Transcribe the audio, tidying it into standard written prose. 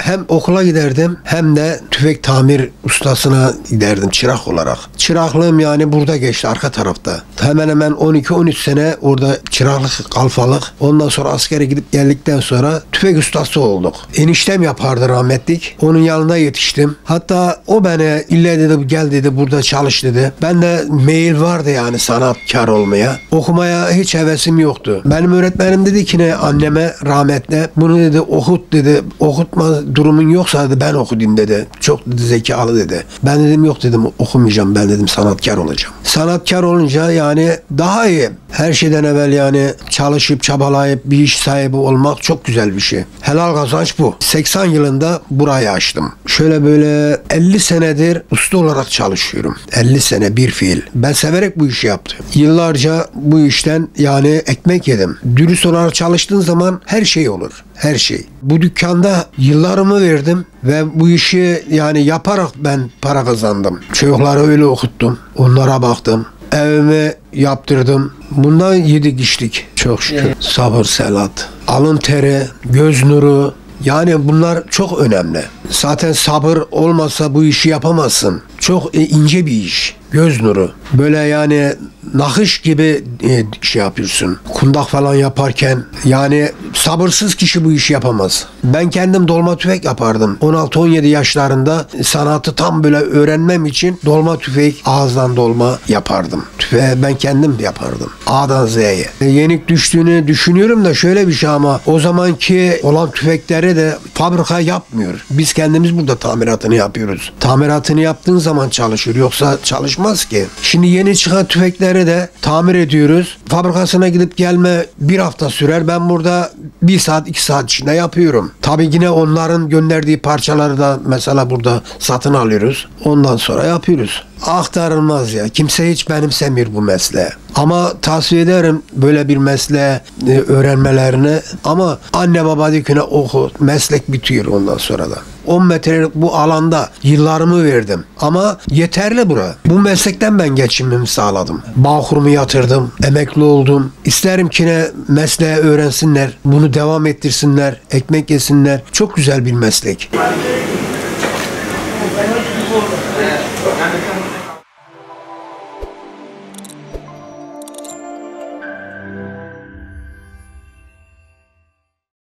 Hem okula giderdim hem de tüfek tamir ustasına giderdim çırak olarak. Çıraklığım yani burada geçti, arka tarafta. Hemen hemen 12-13 sene orada çıraklık, kalfalık. Ondan sonra askere gidip geldikten sonra tüfek ustası olduk. Eniştem yapardı rahmetlik. Onun yanında yetiştim. Hatta o beni ille dedi gel dedi burada çalış dedi. Ben de meyil vardı yani sanatkar olmaya. Okumaya hiç hevesim yoktu. Benim öğretmenim dedi ki ne anneme rahmetle bunu dedi okut dedi. Okutma durumun yoksa dedi ben okudum dedi. Çok dedi, zekalı dedi. Ben dedim yok dedim okumayacağım, ben dedim sanatkar olacağım. Sanatkar olunca yani daha iyi. Her şeyden evvel yani çalışıp çabalayıp bir iş sahibi olmak çok güzel bir şey. Helal kazanç bu. 80 yılında burayı açtım. Şöyle böyle 50 senedir usta olarak çalışıyorum. 50 sene bir fiil. Ben severek bu işi yaptım. Yıllarca bu işten yani ekmek yedim. Dürüst olarak çalıştığın zaman her şey olur. Her şey. Bu dükkanda yıllarımı verdim ve bu işi yani yaparak ben para kazandım. Çocukları öyle okuttum. Onlara baktım. Evimi yaptırdım. Bundan yedik içtik. Çok şükür. Evet. Sabır, selat, alın teri, göz nuru. Yani bunlar çok önemli. Zaten sabır olmasa bu işi yapamazsın. Çok ince bir iş. Göz nuru. Böyle yani nakış gibi şey yapıyorsun. Kundak falan yaparken yani sabırsız kişi bu işi yapamaz. Ben kendim dolma tüfek yapardım. 16-17 yaşlarında sanatı tam böyle öğrenmem için dolma tüfek, ağızdan dolma yapardım. Tüfeği ben kendim yapardım. A'dan Z'ye. Yenik düştüğünü düşünüyorum da şöyle bir şey ama o zamanki olan tüfekleri de fabrika yapmıyor. Biz kendimiz burada tamiratını yapıyoruz. Tamiratını yaptığın zaman çalışır. Yoksa çalışmaz ki. Şimdi yeni çıkan tüfekleri de tamir ediyoruz. Fabrikasına gidip gelme bir hafta sürer. Ben burada 1 saat 2 saat içinde yapıyorum. Tabii yine onların gönderdiği parçaları da mesela burada satın alıyoruz. Ondan sonra yapıyoruz. Aktarılmaz ya. Kimse hiç benimsemiyor bu mesleği. Ama tavsiye ederim böyle bir mesleği öğrenmelerini. Ama anne baba dikine oku. Meslek bitiyor ondan sonra da. 10 metrelik bu alanda yıllarımı verdim. Ama yeterli bura. Bu meslekten ben geçimimi sağladım. Bağkurumu yatırdım. Emekli oldum. İsterim ki ne mesleği öğrensinler. Bunu devam ettirsinler. Ekmek yesinler. Çok güzel bir meslek.